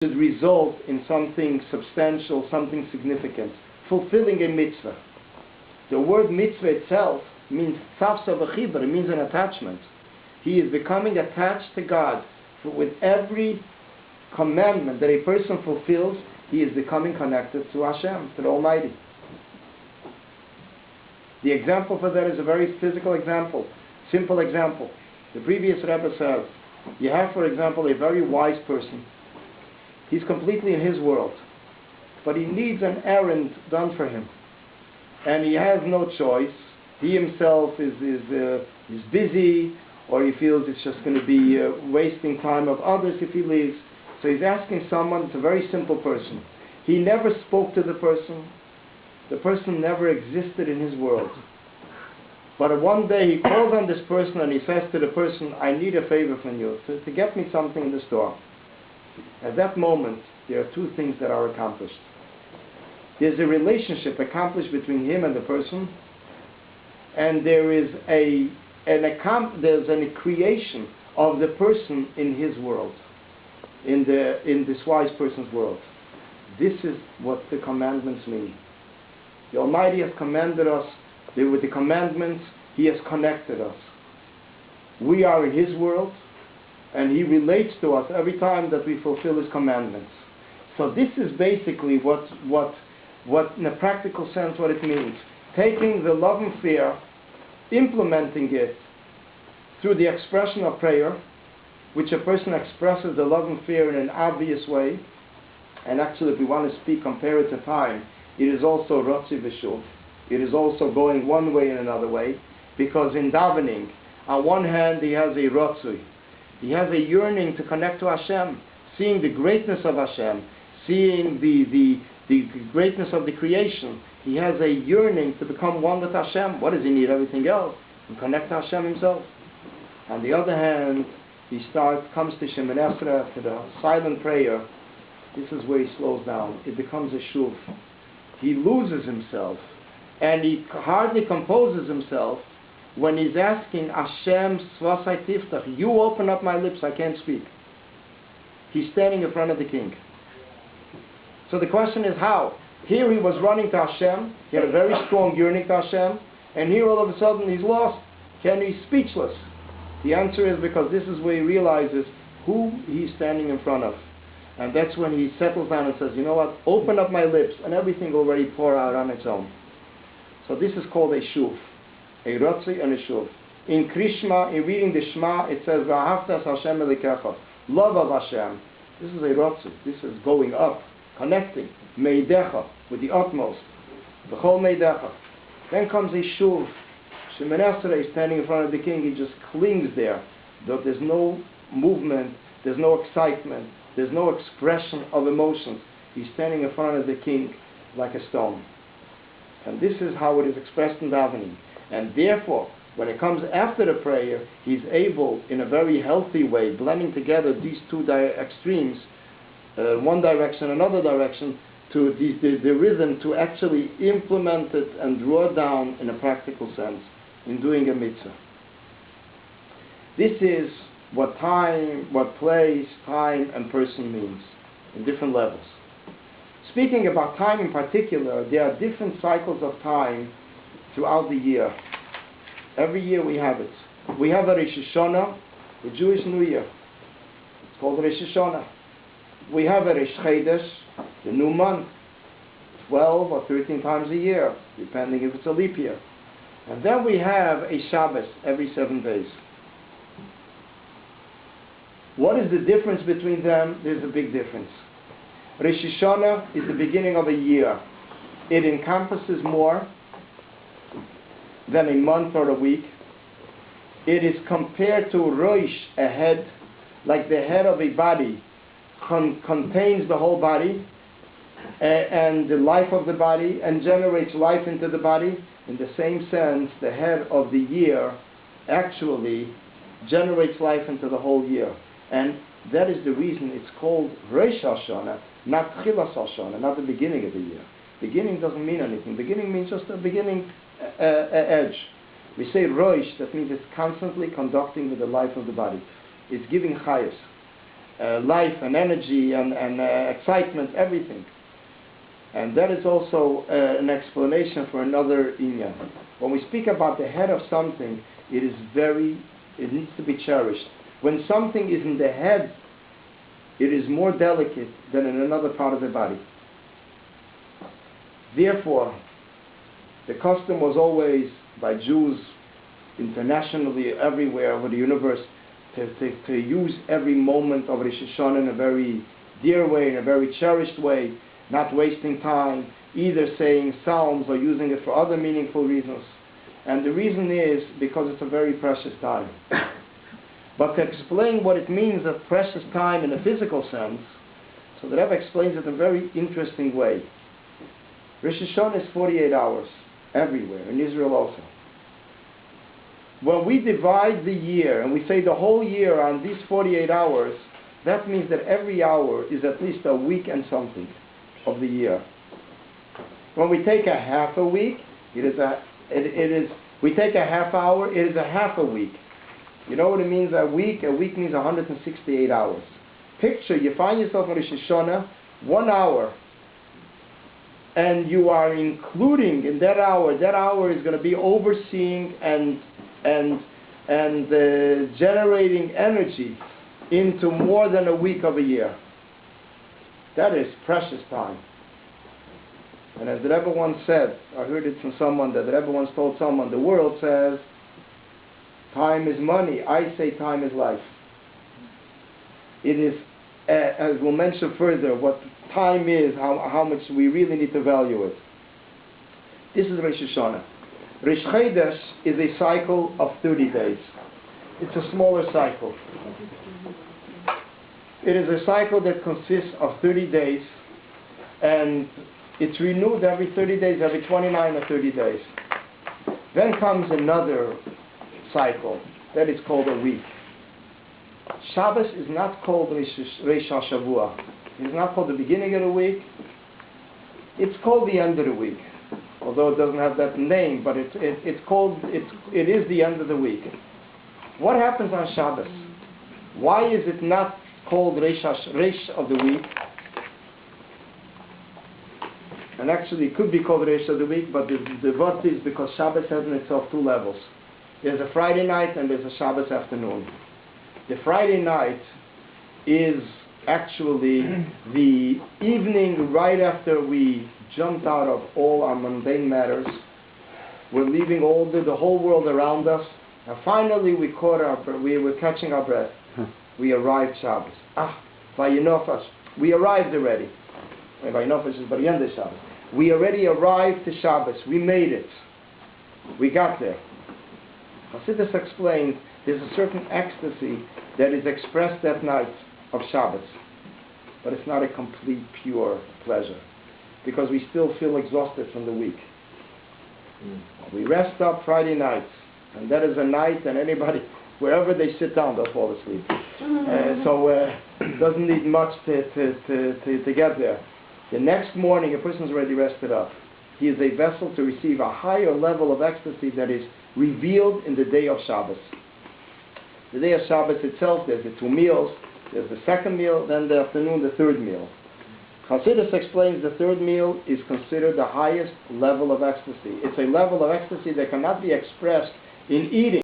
should result in something substantial, something significant, fulfilling a mitzvah. The word mitzvah itself means tzavsa v'chibur, it means an attachment. He is becoming attached to God. With every commandment that a person fulfills, he is becoming connected to Hashem, to the Almighty. The example for that is a very physical example, simple example. The previous Rebbe says, you have, for example, a very wise person. He's completely in his world, but he needs an errand done for him, and he has no choice. He himself is busy, or he feels it's just going to be wasting time of others if he leaves. So he's asking someone. It's a very simple person. He never spoke to the person. The person never existed in his world. But one day he calls on this person and he says to the person, I need a favor from you, to get me something in the store. At that moment, there are two things that are accomplished. There's a relationship accomplished between him and the person, and there is there's a creation of the person in his world, in this wise person's world. This is what the commandments mean. The Almighty has commanded us. With the commandments, He has connected us. We are in His world, and He relates to us every time that we fulfill His commandments. So this is basically what in a practical sense, what it means. Taking the love and fear, implementing it through the expression of prayer, which a person expresses the love and fear in an obvious way. And actually, if we want to compare it to time, it is also Rotzi V'Shuv. It is also going one way and another way, because in davening, on one hand, he has a Rotzi. He has a yearning to connect to Hashem, seeing the greatness of Hashem, seeing the greatness of the creation. He has a yearning to become one with Hashem. What does he need? Everything else. And connect to Hashem himself. On the other hand, he comes to Shemoneh Esrei, to the silent prayer. This is where he slows down. It becomes a shuv. He loses himself, and he hardly composes himself when he's asking Hashem, Svasai Tiftach, you open up my lips, I can't speak. He's standing in front of the king. So the question is how? Here he was running to Hashem, he had a very strong yearning to Hashem, and here all of a sudden he's lost. He's speechless. The answer is because this is where he realizes who he's standing in front of. And that's when he settles down and says, you know what, open up my lips, and everything will already pour out on its own. So this is called a shuv, a rotzi and a shuv. In Krishma, in reading the Shema, it says, V'ahavtas Hashem elikecha, love of Hashem. This is a rotzi. This is going up, connecting, meidecha, with the utmost, v'chol meidecha. Then comes a shuv. Shemoneh Esrei is standing in front of the king, he just clings there. There's no movement, there's no excitement, there's no expression of emotions. He's standing in front of the king like a stone. And this is how it is expressed in davening. And therefore, when it comes after the prayer, he's able, in a very healthy way, blending together these two extremes, one direction, another direction, to the rhythm, to actually implement it and draw down in a practical sense in doing a mitzvah. This is what time, what place, time, and person means in different levels. Speaking about time in particular, there are different cycles of time throughout the year. Every year we have it. We have a Rosh Hashanah, the Jewish New Year. It's called Rosh Hashanah. We have a Rosh Chodesh, the new month, 12 or 13 times a year, depending if it's a leap year. And then we have a Shabbos every 7 days. What is the difference between them? There's a big difference. Rosh Hashanah is the beginning of a year. It encompasses more than a month or a week. It is compared to Rosh, a head, like the head of a body contains the whole body and the life of the body and generates life into the body. In the same sense, the head of the year actually generates life into the whole year. And that is the reason it's called Rosh Hashanah, not Tchilas Hashanah, not the beginning of the year. Beginning doesn't mean anything. Beginning means just a beginning edge. We say Rosh, that means it's constantly conducting with the life of the body. It's giving chayas. life and energy and excitement, everything. And that is also an explanation for another inyan. When we speak about the head of something, it needs to be cherished. When something is in the head, it is more delicate than in another part of the body. Therefore, the custom was always by Jews internationally, everywhere over the universe, to use every moment of Rosh Hashanah in a very dear way, in a very cherished way, not wasting time, either saying psalms or using it for other meaningful reasons. And the reason is because it's a very precious time. But to explain what it means of precious time in a physical sense, so the Rebbe explains it in a very interesting way. Rosh Hashanah is 48 hours, everywhere, in Israel also. When we divide the year, and we say the whole year on these 48 hours, that means that every hour is at least a week and something of the year. When we take a half a week, we take a half hour, it is a half a week. You know what it means, a week? A week means 168 hours. Picture, you find yourself in Rosh Hashanah, 1 hour, and you are including in that hour is going to be overseeing and generating energy into more than a week of a year. That is precious time. And as the Rebbe once said, I heard it from someone, that the Rebbe once told someone, the world says, time is money. I say time is life. It is, as we'll mention further, what time is, how much we really need to value it. This is Rosh Hashanah. Rosh Chodesh is a cycle of 30 days. It's a smaller cycle. It is a cycle that consists of 30 days, and it's renewed every 30 days, every 29 or 30 days. Then comes another cycle that is called a week. Shabbos is not called Reish HaShavua. It's not called the beginning of the week. It's called the end of the week, although it doesn't have that name. But it is the end of the week. What happens on Shabbos? Why is it not called Reish of the week? And actually, it could be called Reish of the week, but the word is because Shabbos has in itself two levels. There's a Friday night and there's a Shabbos afternoon. The Friday night is actually the evening right after we jumped out of all our mundane matters. We're leaving the whole world around us. And finally we were catching our breath. We arrived Shabbos. Vayinofesh. We arrived already. Vayinofesh is by the end of Shabbos. We already arrived to Shabbos. We made it. We got there. Chassidus explains there's a certain ecstasy that is expressed that night of Shabbos. But it's not a complete, pure pleasure. Because we still feel exhausted from the week. We rest up Friday night. And that is a night, and anybody, wherever they sit down, they'll fall asleep. It doesn't need much to get there. The next morning, a person's already rested up. He is a vessel to receive a higher level of ecstasy that is revealed in the day of Shabbos. The day of Shabbos itself, there's the 2 meals, there's the second meal, then the afternoon, the third meal. Chassidus explains the third meal is considered the highest level of ecstasy. It's a level of ecstasy that cannot be expressed in eating.